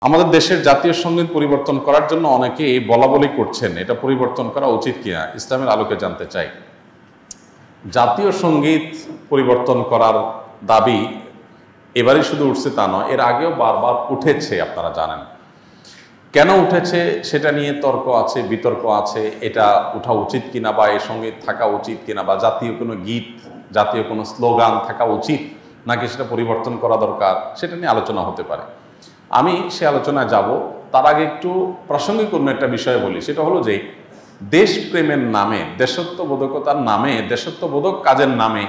আমাদের দেশের জাতীয় সঙ্গীত পরিবর্তন করার জন্য অনেকেই বলা বলি করছেন, এটা পরিবর্তন করা উচিত কিনা, ইসলামের আলোকে জানতে চাই। জাতীয় সঙ্গীত পরিবর্তন করার দাবি এবারই শুধু উঠছে তা নয়, এর আগেও বারবার উঠেছে, আপনারা জানেন। কেন উঠেছে সেটা নিয়ে তর্ক আছে, বিতর্ক আছে, এটা উঠা উচিত কিনা বা এই সঙ্গীত থাকা উচিত কিনা, বা জাতীয় কোনো গীত, জাতীয় কোনো স্লোগান থাকা উচিত নাকি সেটা পরিবর্তন করা দরকার, সেটা নিয়ে আলোচনা হতে পারে। আমি সে আলোচনায় যাব, তার আগে একটু প্রাসঙ্গিক অন্য একটা বিষয় বলি। সেটা হলো যে দেশপ্রেমের নামে, দেশত্ববোধকতার নামে, দেশত্ববোধক কাজের নামে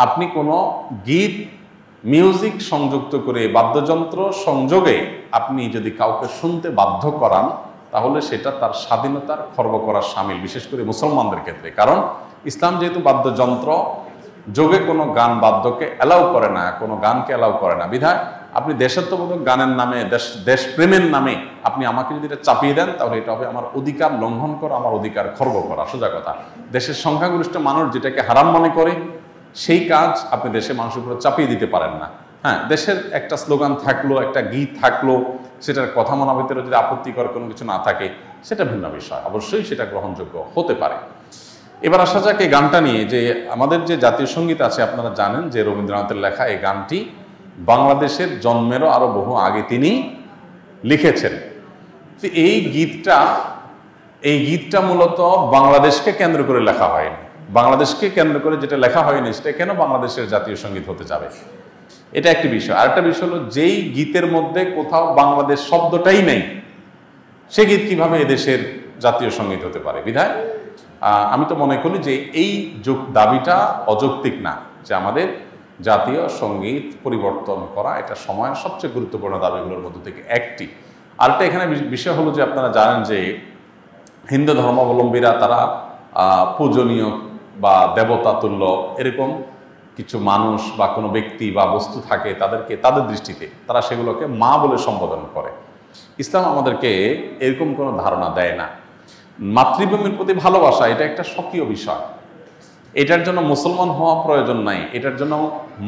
আপনি কোনো গীত, মিউজিক সংযুক্ত করে, বাদ্যযন্ত্র সংযোগে আপনি যদি কাউকে শুনতে বাধ্য করান, তাহলে সেটা তার স্বাধীনতার খর্ব করার শামিল, বিশেষ করে মুসলমানদের ক্ষেত্রে। কারণ ইসলাম যেহেতু বাদ্যযন্ত্র যোগে কোনো গান বাদ্যকে অ্যালাউ করে না, কোনো গানকে অ্যালাউ করে না, বিধায় আপনি দেশাত্মবোধক গানের নামে, দেশপ্রেমের নামে আপনি আমাকে যদি এটা চাপিয়ে দেন, তাহলে এটা হবে আমার অধিকার লঙ্ঘন করা, আমার অধিকার খর্ব করা। সোজা কথা, দেশের সংখ্যাগরিষ্ঠ মানুষ যেটাকে হারাম মনে করে, সেই কাজ আপনি দেশের মানুষের উপরে চাপিয়ে দিতে পারেন না। হ্যাঁ, দেশের একটা স্লোগান থাকলো, একটা গীত থাকলো, সেটার কথা মনের ভিতরে যদি আপত্তিকর কোনো কিছু না থাকে, সেটা ভিন্ন বিষয়, অবশ্যই সেটা গ্রহণযোগ্য হতে পারে। এবার আসা যাক এই গানটা নিয়ে, যে আমাদের যে জাতীয় সঙ্গীত আছে, আপনারা জানেন যে রবীন্দ্রনাথের লেখা এই গানটি বাংলাদেশের জন্মেরও আরো বহু আগে তিনি লিখেছেন। তো এই গীতটা মূলত বাংলাদেশকে কেন্দ্র করে লেখা হয়নি। বাংলাদেশকে কেন্দ্র করে যেটা লেখা হয়নি, সেটা কেন বাংলাদেশের জাতীয় সঙ্গীত হতে যাবে, এটা একটি বিষয়। আরেকটা বিষয় হলো, যেই গীতের মধ্যে কোথাও বাংলাদেশ শব্দটাই নেই, সে গীত কিভাবে এদেশের জাতীয় সঙ্গীত হতে পারে? বিধায় আমি তো মনে করি যে এই দাবিটা অযৌক্তিক না, যে আমাদের জাতীয় সঙ্গীত পরিবর্তন করা এটা সময়ের সবচেয়ে গুরুত্বপূর্ণ দাবিগুলোর মধ্যে থেকে একটি। আরেকটা এখানে বিষয় হলো যে আপনারা জানেন যে হিন্দু ধর্মাবলম্বীরা তারা পূজনীয় বা দেবতা তুল্য এরকম কিছু মানুষ বা কোনো ব্যক্তি বা বস্তু থাকে, তাদেরকে তাদের দৃষ্টিতে তারা সেগুলোকে মা বলে সম্বোধন করে। ইসলাম আমাদেরকে এরকম কোনো ধারণা দেয় না। মাতৃভূমির প্রতি ভালোবাসা এটা একটা স্বকীয় বিষয়, এটার জন্য মুসলমান হওয়া প্রয়োজন নাই, এটার জন্য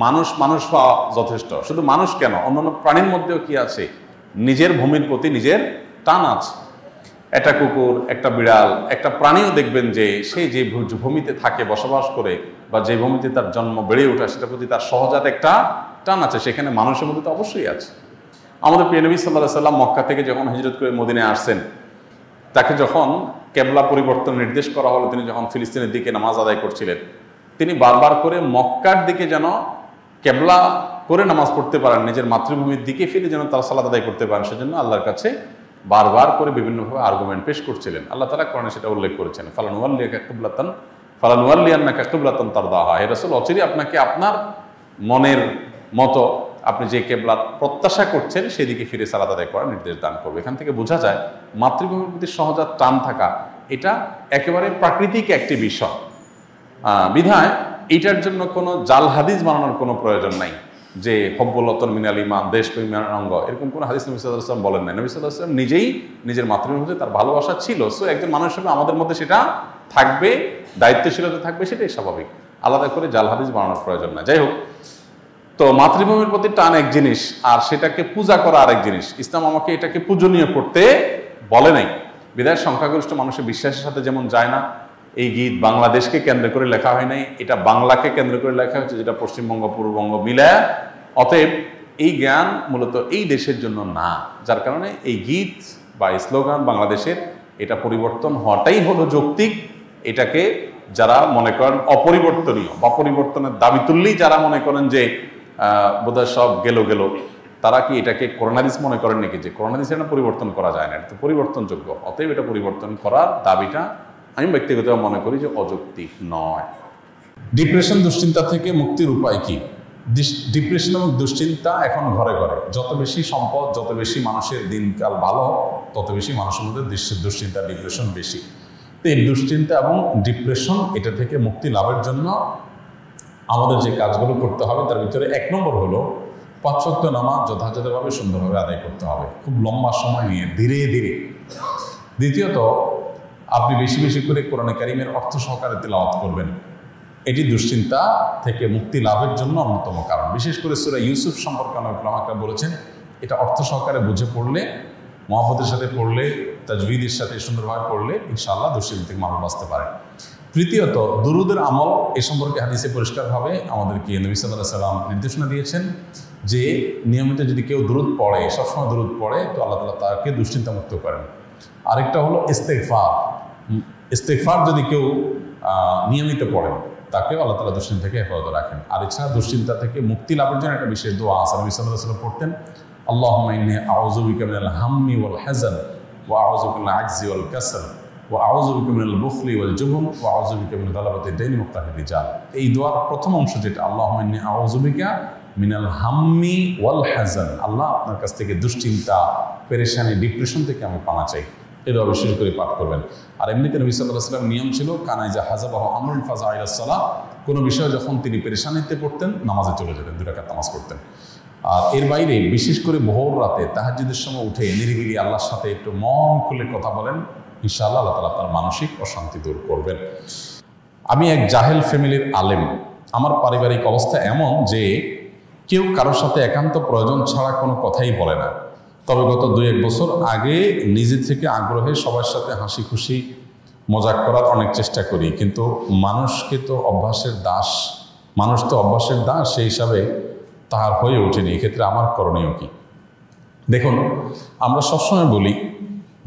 মানুষ হওয়া যথেষ্ট। শুধু মানুষ কেন, অন্যান্য প্রাণীর মধ্যেও কি আছে, নিজের ভূমির প্রতি নিজের টান আছে। একটা কুকুর, একটা বিড়াল, একটা প্রাণীও দেখবেন যে সে যে ভূমিতে থাকে, বসবাস করে, বা যে ভূমিতে তার জন্ম বেড়ে ওঠা, সেটার প্রতি তার সহজাত একটা টান আছে, সেখানে মানুষের মধ্যে তো অবশ্যই আছে। আমাদের প্রিয় নবী সাল্লাল্লাহু আলাইহি সাল্লাম মক্কা থেকে যখন হিজরত করে মদিনায় আসছেন, তাকে যখন কেবলা পরিবর্তন নির্দেশ করা হলো, তিনি যখন ফিলিস্তিনের দিকে নামাজ আদায় করছিলেন, তিনি বারবার করে মক্কার দিকে যেন কেবলা করে নামাজ পড়তে পারেন, নিজের মাতৃভূমির দিকে ফিরে যেন তারা সালাত আদায় করতে পারেন, সেজন্য আল্লাহর কাছে বারবার করে বিভিন্নভাবে আর্গুমেন্ট পেশ করছিলেন। আল্লাহ তাআলা কোরআনে সেটা উল্লেখ করেছেন, ফালানুওয়াল্লিয়ান্নাকা কিবলাতান তারদাহা, হে রাসূল, অচিরেই আপনাকে আপনার মনের মতো আপনি যে কেবলার প্রত্যাশা করছেন সেদিকে ফিরে সালাত আদায় করার নির্দেশ দান করবে। এখান থেকে বোঝা যায় মাতৃভূমির প্রতি সহজাত টান থাকা এটা একেবারে প্রাকৃতিক একটি বিষয়। বিধায় এটার জন্য কোনো জাল হাদিস বানানোর কোনো প্রয়োজন নাই, যে হব্বুল্লাতন মিনাল ঈমান, দেশপ্রেমের অঙ্গ, এরকম কোনো হাদিস নবী সাল্লাল্লাহু আলাইহি ওয়াসাল্লাম বলেন নাই। নবী সাল্লাল্লাহু আলাইহি ওয়াসাল্লাম নিজেই নিজের মাতৃভূমির মধ্যে তার ভালোবাসা ছিল। সো একজন মানুষ হিসেবে আমাদের মধ্যে সেটা থাকবে, দায়িত্বশীলতা থাকবে, সেটাই স্বাভাবিক। আলাদা করে জাল হাদিস বানানোর প্রয়োজন না। যাই হোক, তো মাতৃভূমির প্রতি টান এক জিনিস, আর সেটাকে পূজা করা আরেক জিনিস। ইসলাম আমাকে এটাকে পূজনীয় করতে বলে নাই। বিধায় সংখ্যাগরিষ্ঠ মানুষের বিশ্বাসের সাথে যেমন যায় না, এই গীত বাংলাদেশকে কেন্দ্র করে লেখা হয় নাই, এটা বাংলাকে কেন্দ্র করে লেখা হচ্ছে, যেটা পশ্চিমবঙ্গ পূর্ববঙ্গ মিলায়। অতএব এই জ্ঞান মূলত এই দেশের জন্য না, যার কারণে এই গীত বা স্লোগান বাংলাদেশের এটা পরিবর্তন হওয়াটাই হলো যৌক্তিক। এটাকে যারা মনে করেন অপরিবর্তনীয় বা পরিবর্তনের দাবি তুললেই যারা মনে করেন যে বোধহয় সব গেল, তারা কি এটাকে কোরআন হাদিস মনে করেন নাকি, যে কোরআন হাদিস এটা পরিবর্তন করা যায় না, এটা তো পরিবর্তনযোগ্য। অতএব এটা পরিবর্তন করার দাবিটা আমি ব্যক্তিগতভাবে মনে করি যে অযৌক্তিক নয়। ডিপ্রেশন, দুশ্চিন্তা থেকে মুক্তির উপায় কি? ডিপ্রেশন এবং দুশ্চিন্তা এখন ঘরে ঘরে। যত বেশি সম্পদ, যত বেশি মানুষের দিনকাল ভালো, তত বেশি মানুষের মধ্যে দুশ্চিন্তা, ডিপ্রেশন বেশি। তো এই দুশ্চিন্তা এবং ডিপ্রেশন এটা থেকে মুক্তি লাভের জন্য আমাদের যে কাজগুলো করতে হবে, তার ভিতরে 1 নম্বর হলো 5 ওয়াক্ত নামাজ যথাযথভাবে সুন্দরভাবে আদায় করতে হবে, খুব লম্বা সময় নিয়ে, ধীরে ধীরে। দ্বিতীয়ত, আপনি বেশি বেশি করে কোরআনে কারিমের অর্থ সহকারে তিলাওয়াত করবেন। এটি দুশ্চিন্তা থেকে মুক্তি লাভের জন্য অন্যতম কারণ। বিশেষ করে সূরা ইউসুফ সম্পর্কে অনেক উলামারা বলেছেন এটা অর্থ সহকারে বুঝে পড়লে, মহব্বতের সাথে পড়লে, তাজবিদের সাথে সুন্দরভাবে পড়লে ইনশাআল্লাহ দুশ্চিন্তা থেকে মানুষ বাঁচতে পারে। তৃতীয়ত, দুরুদের আমল এ সম্পর্কে হাদিসে পরিষ্কারভাবে আমাদেরকে নবী সাল্লাল্লাহু আলাইহি ওয়াসাল্লাম নির্দেশনা দিয়েছেন যে নিয়মিত যদি কেউ দুরুদ পড়ে, সবসময় দুরুদ পড়ে, তো আল্লাহ তাআলা তাকে দুশ্চিন্তামুক্ত করেন। আরেকটা হলো ইস্তেগফার। ইস্তেগফার যদি কেউ নিয়মিত পড়েন, তাকেও আল্লাহ তাআলা দুশ্চিন্তা থেকে হেফাজত রাখেন। আর এছাড়া দুশ্চিন্তা থেকে মুক্তি লাভের জন্য একটা বিশেষ দোয়া আছে, নবী সাল্লাল্লাহু আলাইহি ওয়াসাল্লাম পড়তেন, আল্লাহুম্মা ইন্নী আউযু বিকা মিনাল হাম্মি ওয়াল হাযান ওয়া আউযু বিকা মিনাল আজজি ওয়াল কাসল ওয়া আউযু বিকা মিনাল বুখলি ওয়াল জুবন ওয়া আউযু বিকা মিন গালাবাতি দাইনি ওয়া কাহরি রিজাল। এই দোয়ার প্রথম অংশ যেটা, আল্লাহুম্মা ইন্নী আউযু বিকা মিনাল হাম্মি ওয়াল হাযান, আল্লাহ আপনার কাছ থেকে দুশ্চিন্তা, পেরেশানি, ডিপ্রেশন থেকে আমি পানা চাই, এটা বিশেষ করে পাঠ করবেন। আর এমনিতে নবী সাল্লাল্লাহু আলাইহি ওয়াসাল্লাম নিয়ম ছিল, কানাইজা হাযাবাহু আমরুন ফাযা ইলা সালাহ, কোনো বিষয়ে যখন তিনি পেরেশানিতে পড়তেন নামাজে চলে যেতেন, 2 রাকাত নামাজ পড়তেন। আর এর বাইরে বিশেষ করে ভোর রাতে তাহাজ্জুদের সময় উঠে নিরিবিলি আল্লাহর সাথে একটু মন খুলে কথা বলেন, ইনশাআল্লাহ আল্লাহ তাআলা আপনার মানসিক অশান্তি দূর করবেন। আমি এক জাহেল ফ্যামিলির আলেম। আমার পারিবারিক অবস্থা এমন যে কেউ কারোর সাথে একান্ত প্রয়োজন ছাড়া কোনো কথাই বলে না। তবে গত 2-1 বছর আগে নিজে থেকে আগ্রহে সবার সাথে হাসি খুশি মজাক করার অনেক চেষ্টা করি, কিন্তু মানুষ তো অভ্যাসের দাস, সেই হিসাবে তাহার হয়ে ওঠেনি। এক্ষেত্রে আমার করণীয় কি? দেখুন, আমরা সবসময় বলি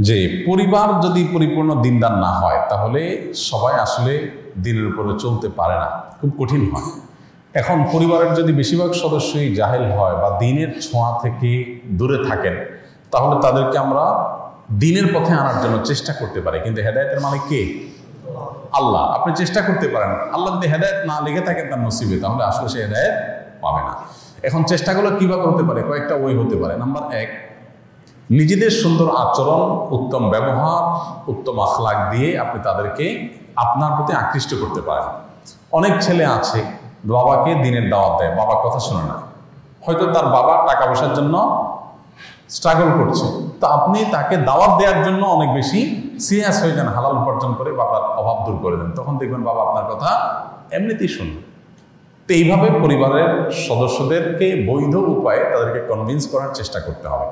যে পরিবার যদি পরিপূর্ণ দিনদার না হয়, তাহলে সবাই আসলে দিনের উপরে চলতে পারে না, খুব কঠিন হয়। এখন পরিবারের যদি বেশিরভাগ সদস্যই জাহেল হয় বা দিনের ছোঁয়া থেকে দূরে থাকেন, তাহলে তাদেরকে আমরা দিনের পথে আনার জন্য চেষ্টা করতে পারি, কিন্তু হেদায়েতের মালিক কে? আল্লাহ। আপনি চেষ্টা করতে পারেন, আল্লাহ যদি হেদায়েত না লেগে থাকেন তার নসিবে, তাহলে আসলে সে হেদায়েত পাবে না। এখন চেষ্টাগুলো কিভাবে হতে পারে? কয়েকটা ওয়ে হতে পারে। নাম্বার 1, নিজেদের সুন্দর আচরণ, উত্তম ব্যবহার, উত্তম আখলাক দিয়ে আপনি তাদেরকে আপনার প্রতি আকৃষ্ট করতে পারেন। অনেক ছেলে আছে বাবাকে দিনের দাওয়াত দেয়, বাবা কথা শোনে না, হয়তো তার বাবা টাকা পয়সার জন্য স্ট্রাগল করছে, তো আপনি তাকে দাওয়াত দেওয়ার জন্য অনেক বেশি সিরিয়াস হয়ে যান, হালাল উপার্জন করে বাবার অভাব দূর করে দেন, তখন দেখবেন বাবা আপনার কথা এমনিতেই শুনবে। তো এইভাবে পরিবারের সদস্যদেরকে বৈধ উপায়ে তাদেরকে কনভিন্স করার চেষ্টা করতে হবে।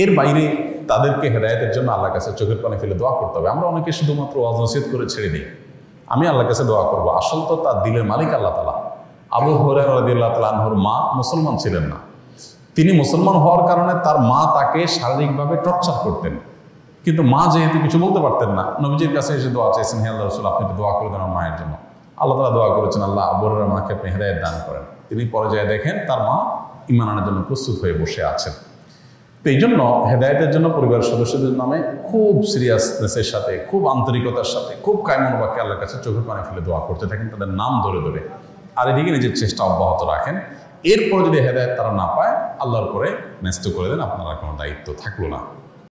এর বাইরে তাদেরকে হেদায়েতের জন্য আল্লাহর কাছে চোখের পানি ফেলে দোয়া করতে হবে। আমরা অনেকে শুধুমাত্র ওয়াজ নসিহত করে ছেড়ে দিই, আমি আল্লাহর কাছে দোয়া করবো, আসল তো তার দিলের মালিক আল্লাহ তাআলা। আবু হুরায়রা রাদিয়াল্লাহু তাআলা আনহুর মা মুসলমান ছিলেন না, তিনি মুসলমান হওয়ার কারণে তার মা তাকে শারীরিকভাবে টর্চার করতেন, কিন্তু মা যেহেতু কিছু বলতে পারতেন না, নবীজির কাছে এসে দোয়া চাইছেন, হে আল্লাহ রাসূল, আপনি একটু দোয়া করে দেন আমার মায়ের জন্য। আল্লাহ তাআলা দোয়া করেছেন, আল্লাহ আবু হুরায়রার মাকে আপনি হেদায়েত দান করেন। তিনি পরে যায় দেখেন তার মা ঈমান আনার জন্য প্রস্তুত হয়ে বসে আছেন। তো এই জন্য হেদায়েতের জন্য পরিবারের সদস্যদের নামে খুব সিরিয়াসনেসের সাথে, খুব আন্তরিকতার সাথে, খুব কায়মনোবাক্যে আল্লাহর কাছে চোখের পানি ফেলে দোয়া করতে থাকেন, তাদের নাম ধরে ধরে। আর এদিকে নিজের চেষ্টা অব্যাহত রাখেন। এরপর যদি হেদায়েত তারা না পায়, আল্লাহর পরে ন্যস্ত করে দেন, আপনার কোনো দায়িত্ব থাকলো না।